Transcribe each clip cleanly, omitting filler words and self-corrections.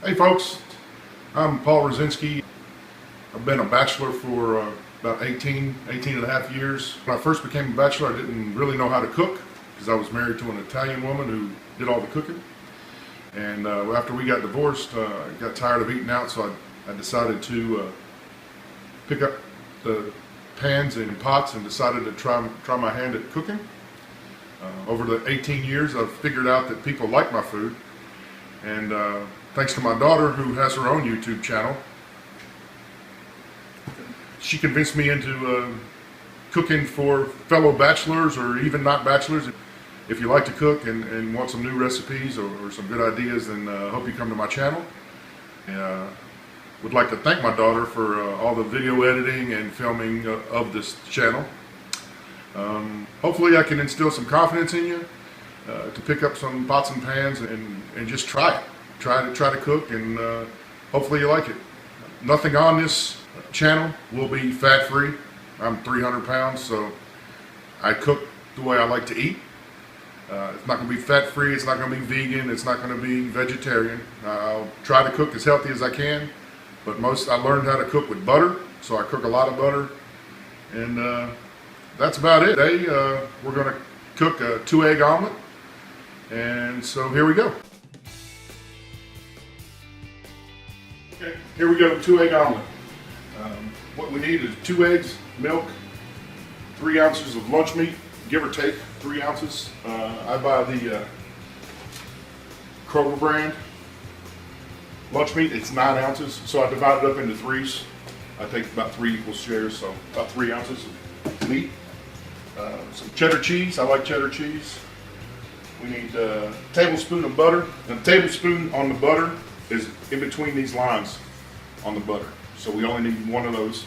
Hey folks, I'm Paul Rutzinski. I've been a bachelor for about 18 and a half years. When I first became a bachelor, I didn't really know how to cook because I was married to an Italian woman who did all the cooking. And after we got divorced, I got tired of eating out, so I decided to pick up the pans and pots and decided to try my hand at cooking. Over the 18 years, I've figured out that people like my food. And thanks to my daughter, who has her own YouTube channel, she convinced me into cooking for fellow bachelors or even not bachelors. If you like to cook and want some new recipes or some good ideas, then I hope you come to my channel. Would like to thank my daughter for all the video editing and filming of this channel. Hopefully I can instill some confidence in you to pick up some pots and pans and just try it. Try to cook, and hopefully you like it. Nothing on this channel will be fat-free. I'm 300 pounds, so I cook the way I like to eat. It's not going to be fat-free, it's not going to be vegan, it's not going to be vegetarian. I'll try to cook as healthy as I can, but I learned how to cook with butter, so I cook a lot of butter. And that's about it. Today we're going to cook a 2-egg omelet, and so here we go. Okay, here we go, 2-egg omelet. What we need is 2 eggs, milk, 3 ounces of lunch meat, give or take 3 ounces. I buy the Kroger brand lunch meat. It's 9 ounces, so I divide it up into 3s. I take about 3 equal shares, so about 3 ounces of meat. Some cheddar cheese. I like cheddar cheese. We need a tablespoon of butter. And a tablespoon on the butter is in between these lines on the butter. So we only need 1 of those.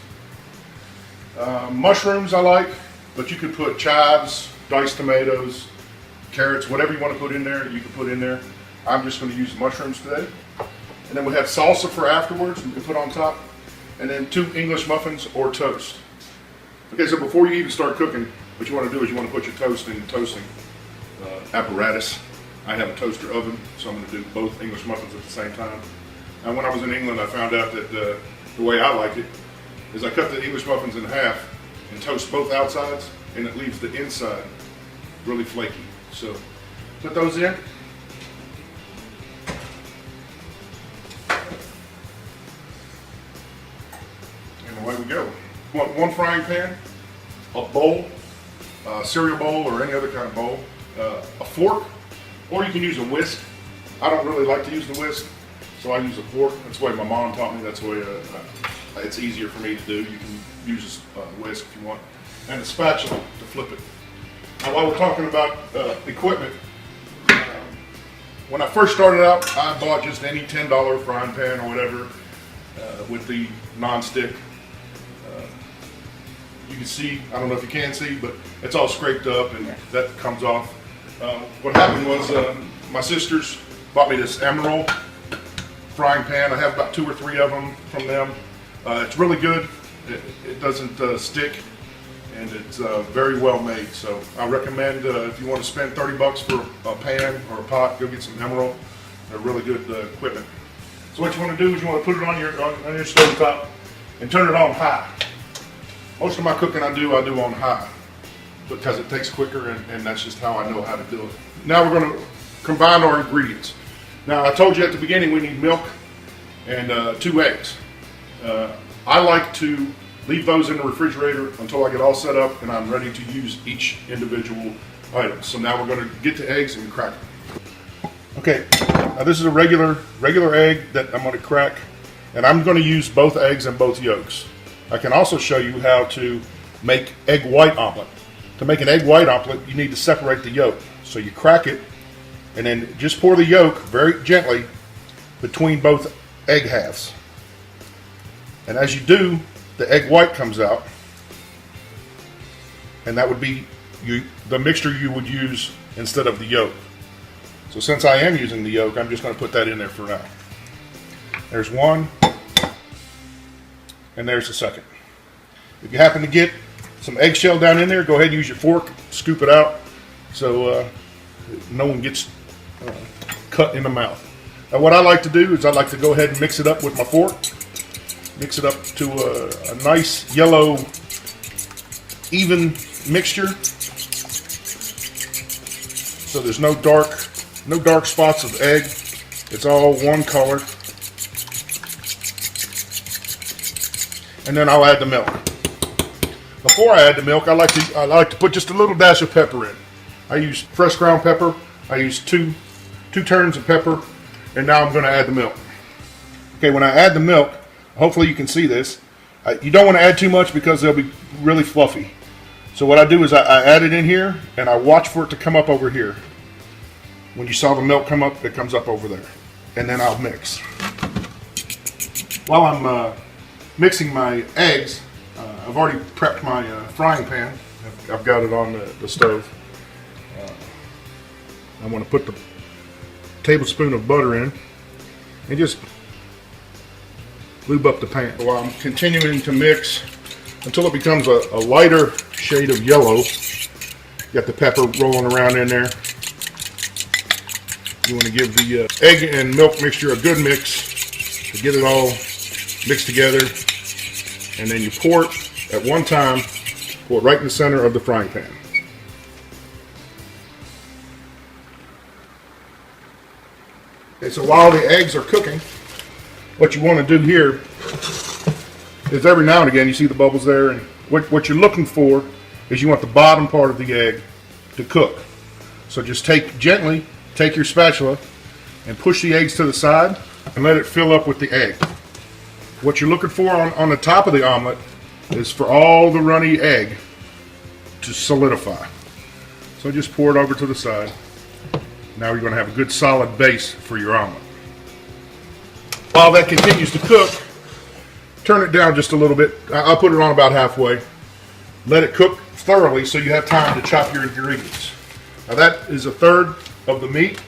Mushrooms I like, but you could put chives, diced tomatoes, carrots, whatever you want to put in there, you can put in there. I'm just going to use mushrooms today. And then we have salsa for afterwards, we can put on top. And then 2 English muffins or toast. Okay, so before you even start cooking, what you want to do is you want to put your toast in the toasting apparatus. I have a toaster oven, so I'm going to do both English muffins at the same time. And when I was in England, I found out that the way I like it is I cut the English muffins in half and toast both outsides, and it leaves the inside really flaky. So put those in. And away we go. You want 1 frying pan, a bowl, a cereal bowl or any other kind of bowl, a fork, or you can use a whisk. I don't really like to use the whisk, so I use a fork. That's the way my mom taught me. That's the way it's easier for me to do. You can use a whisk if you want. And a spatula to flip it. Now while we're talking about equipment, when I first started out, I bought just any $10 frying pan or whatever with the non-stick. You can see, I don't know if you can see, but it's all scraped up and that comes off. What happened was my sisters bought me this Emerald frying pan. I have about 2 or 3 of them from them. It's really good. It doesn't stick, and it's very well made. So I recommend if you want to spend 30 bucks for a pan or a pot, go get some Emerald. They're really good equipment. So what you want to do is you want to put it on your stove top and turn it on high. Most of my cooking I do on high because it takes quicker, and that's just how I know how to do it. Now we're going to combine our ingredients. Now I told you at the beginning we need milk and 2 eggs. I like to leave those in the refrigerator until I get all set up and I'm ready to use each individual item. So now we're going to get the eggs and crack them. Okay, now this is a regular egg that I'm going to crack, and I'm going to use both eggs and both yolks. I can also show you how to make egg white omelet. To make an egg white omelet, you need to separate the yolk. So you crack it, and then just pour the yolk very gently between both egg halves. And as you do, the egg white comes out, and that would be the mixture you would use instead of the yolk. So since I am using the yolk, I'm just going to put that in there for now. There's 1. And there's the second. If you happen to get some eggshell down in there, go ahead and use your fork, scoop it out so no one gets cut in the mouth. What I like to do is I like to go ahead and mix it up with my fork. Mix it up to a nice yellow, even mixture. So there's no dark spots of egg. It's all one color. And then I'll add the milk. Before I add the milk, I like to put just a little dash of pepper in. I use fresh ground pepper. I use two turns of pepper, and now I'm going to add the milk. Okay, when I add the milk, hopefully you can see this. You don't want to add too much because they'll be really fluffy. So what I do is I add it in here, and I watch for it to come up over here. When you saw the milk come up, it comes up over there. And then I'll mix. While I'm mixing my eggs, I've already prepped my frying pan. I've got it on the stove. I want to put the tablespoon of butter in and just lube up the pan while I'm continuing to mix until it becomes a lighter shade of yellow. Got the pepper rolling around in there. You want to give the egg and milk mixture a good mix to get it all mixed together, and then you pour it at one time, pour it right in the center of the frying pan. Okay, so while the eggs are cooking, what you want to do here is every now and again you see the bubbles there, and what you're looking for is you want the bottom part of the egg to cook. So just gently take your spatula and push the eggs to the side and let it fill up with the egg. What you're looking for on the top of the omelet is for all the runny egg to solidify. So just pour it over to the side. Now you're going to have a good solid base for your omelet. While that continues to cook, turn it down just a little bit. I'll put it on about halfway. Let it cook thoroughly so you have time to chop your ingredients. Now that is a third of the meat,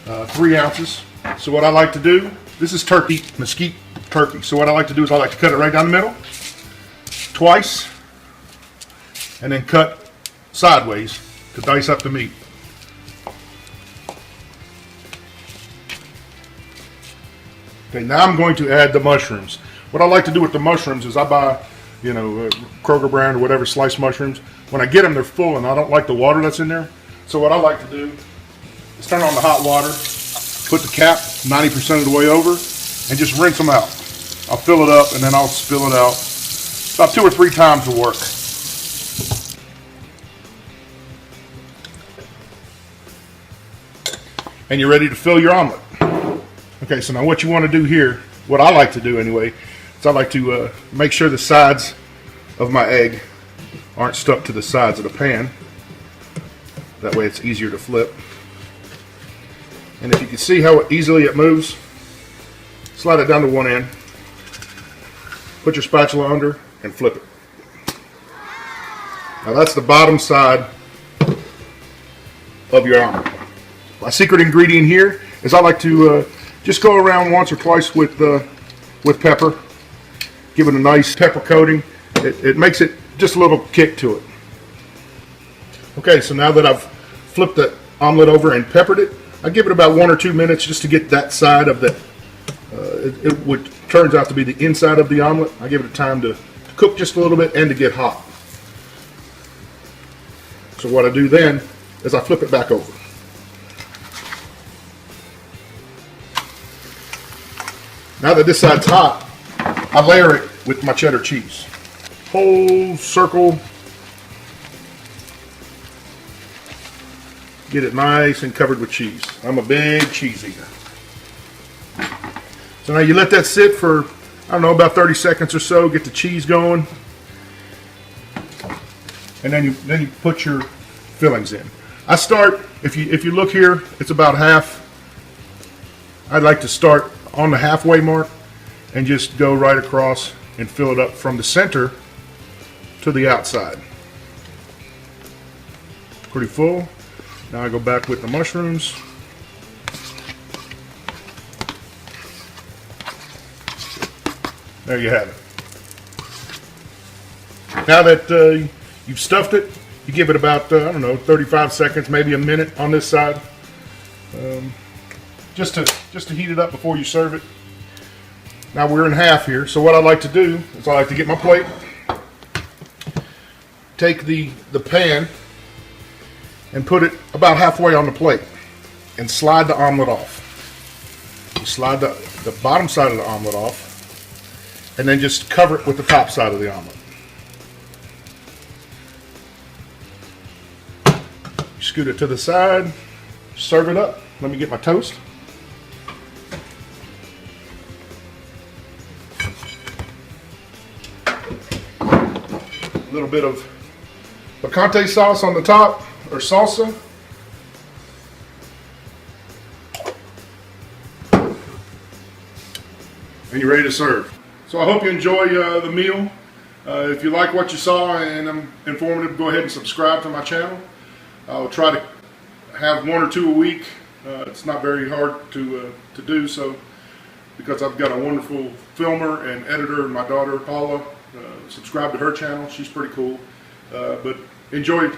3 ounces. So what I like to do, this is turkey, mesquite turkey. So what I like to do is I like to cut it right down the middle, twice, and then cut sideways to dice up the meat. Okay, now I'm going to add the mushrooms. What I like to do with the mushrooms is I buy, Kroger brand or whatever sliced mushrooms. When I get them, they're full, and I don't like the water that's in there. So what I like to do is turn on the hot water, put the cap 90% of the way over, and just rinse them out. I'll fill it up, and then I'll spill it out. About 2 or 3 times will work. And you're ready to fill your omelet. Okay, so now what you want to do here, what I like to do anyway, is I like to make sure the sides of my egg aren't stuck to the sides of the pan. That way it's easier to flip. And if you can see how easily it moves, slide it down to one end, put your spatula under, and flip it. Now that's the bottom side of your omelet. My secret ingredient here is I like to just go around once or twice with pepper. Give it a nice pepper coating. It makes it just a little kick to it. Okay, so now that I've flipped the omelet over and peppered it, I give it about 1 or 2 minutes just to get that side of the, what turns out to be the inside of the omelet. I give it time to cook just a little bit and to get hot. So what I do then is I flip it back over. Now that this side's hot, I layer it with my cheddar cheese. Whole circle. Get it nice and covered with cheese. I'm a big cheese eater. So now you let that sit for, about 30 seconds or so, get the cheese going. And then you put your fillings in. I start, if you look here, it's about half. I'd like to start on the halfway mark and just go right across and fill it up from the center to the outside. Pretty full. Now I go back with the mushrooms. There you have it. Now that you've stuffed it, you give it about 35 seconds, maybe a minute on this side. just to heat it up before you serve it. Now we're in half here, so what I like to do is I like to get my plate, take the pan and put it about halfway on the plate and slide the omelet off. You slide the bottom side of the omelet off and then just cover it with the top side of the omelet. Scoot it to the side, serve it up. Let me get my toast. A little bit of picante sauce on the top, or salsa. And you're ready to serve. So I hope you enjoy the meal. If you like what you saw and I'm informative, go ahead and subscribe to my channel. I'll try to have 1 or 2 a week. It's not very hard to do so, because I've got a wonderful filmer and editor, and my daughter Paula. Subscribe to her channel. She's pretty cool. But enjoy